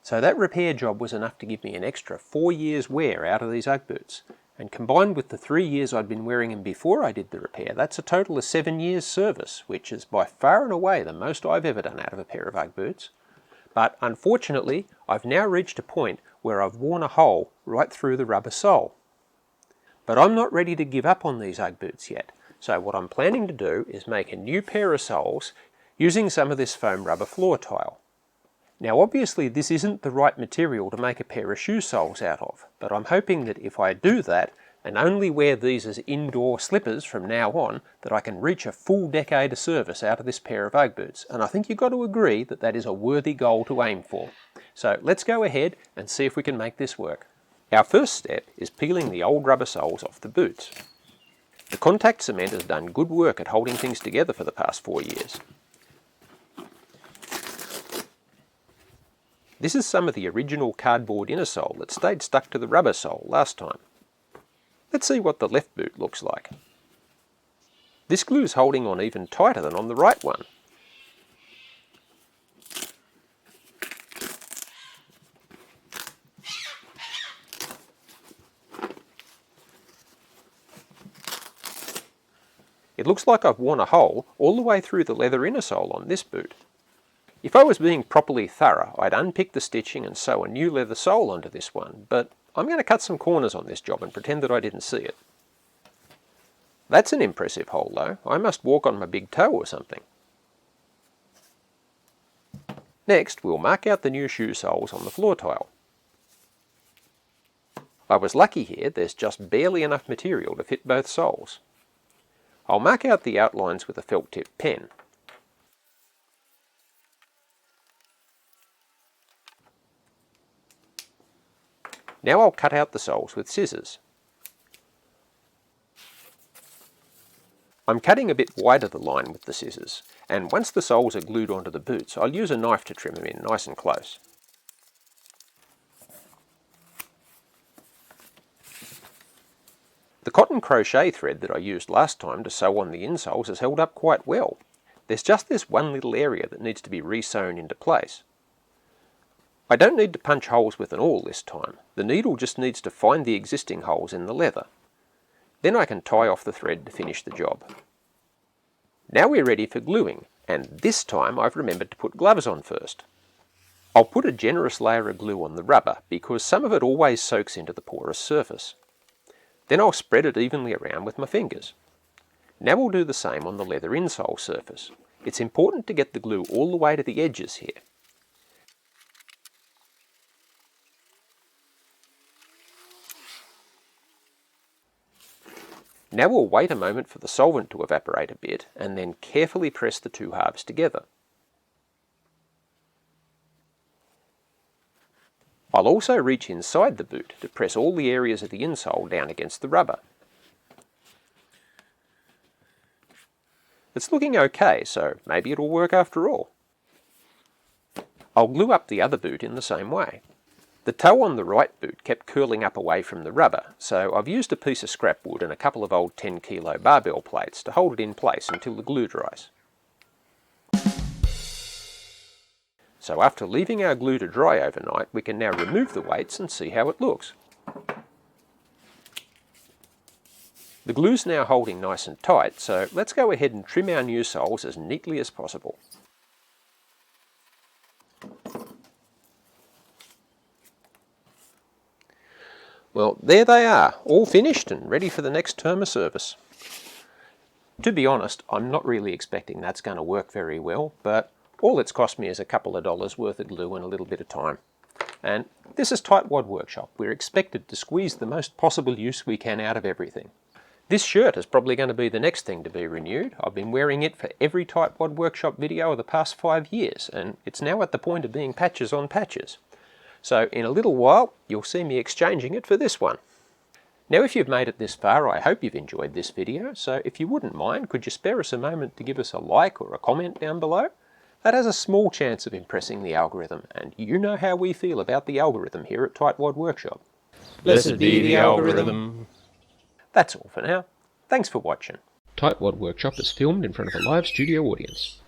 So that repair job was enough to give me an extra 4 years wear out of these Ugg boots. And combined with the 3 years I'd been wearing them before I did the repair, that's a total of 7 years service, which is by far and away the most I've ever done out of a pair of Ugg boots. But unfortunately, I've now reached a point where I've worn a hole right through the rubber sole. But I'm not ready to give up on these Ugg boots yet, so what I'm planning to do is make a new pair of soles using some of this foam rubber floor tile. Now obviously this isn't the right material to make a pair of shoe soles out of, but I'm hoping that if I do that and only wear these as indoor slippers from now on, that I can reach a full decade of service out of this pair of Ugg boots. And I think you've got to agree that that is a worthy goal to aim for. So let's go ahead and see if we can make this work. Our first step is peeling the old rubber soles off the boots. The contact cement has done good work at holding things together for the past 4 years. This is some of the original cardboard inner sole that stayed stuck to the rubber sole last time. Let's see what the left boot looks like. This glue's holding on even tighter than on the right one. It looks like I've worn a hole all the way through the leather inner sole on this boot. If I was being properly thorough, I'd unpick the stitching and sew a new leather sole onto this one, but I'm going to cut some corners on this job and pretend that I didn't see it. That's an impressive hole though. I must walk on my big toe or something. Next, we'll mark out the new shoe soles on the floor tile. I was lucky here, there's just barely enough material to fit both soles. I'll mark out the outlines with a felt tip pen. Now I'll cut out the soles with scissors. I'm cutting a bit wider the line with the scissors, and once the soles are glued onto the boots, I'll use a knife to trim them in nice and close. The cotton crochet thread that I used last time to sew on the insoles has held up quite well. There's just this one little area that needs to be re-sewn into place. I don't need to punch holes with an awl this time. The needle just needs to find the existing holes in the leather. Then I can tie off the thread to finish the job. Now we're ready for gluing, and this time I've remembered to put gloves on first. I'll put a generous layer of glue on the rubber because some of it always soaks into the porous surface. Then I'll spread it evenly around with my fingers. Now we'll do the same on the leather insole surface. It's important to get the glue all the way to the edges here. Now we'll wait a moment for the solvent to evaporate a bit and then carefully press the two halves together. I'll also reach inside the boot to press all the areas of the insole down against the rubber. It's looking okay, so maybe it'll work after all. I'll glue up the other boot in the same way. The toe on the right boot kept curling up away from the rubber, so I've used a piece of scrap wood and a couple of old 10 kilo barbell plates to hold it in place until the glue dries. So after leaving our glue to dry overnight, we can now remove the weights and see how it looks. The glue's now holding nice and tight, so let's go ahead and trim our new soles as neatly as possible. Well, there they are, all finished and ready for the next term of service. To be honest, I'm not really expecting that's going to work very well, but all it's cost me is a couple of dollars worth of glue and a little bit of time. And this is Tightwad Workshop. We're expected to squeeze the most possible use we can out of everything. This shirt is probably going to be the next thing to be renewed. I've been wearing it for every Tightwad Workshop video of the past 5 years, and it's now at the point of being patches on patches. So in a little while, you'll see me exchanging it for this one. Now if you've made it this far, I hope you've enjoyed this video, so if you wouldn't mind, could you spare us a moment to give us a like or a comment down below? That has a small chance of impressing the algorithm, and you know how we feel about the algorithm here at Tightwad Workshop. Blessed be the algorithm. That's all for now. Thanks for watching. Tightwad Workshop is filmed in front of a live studio audience.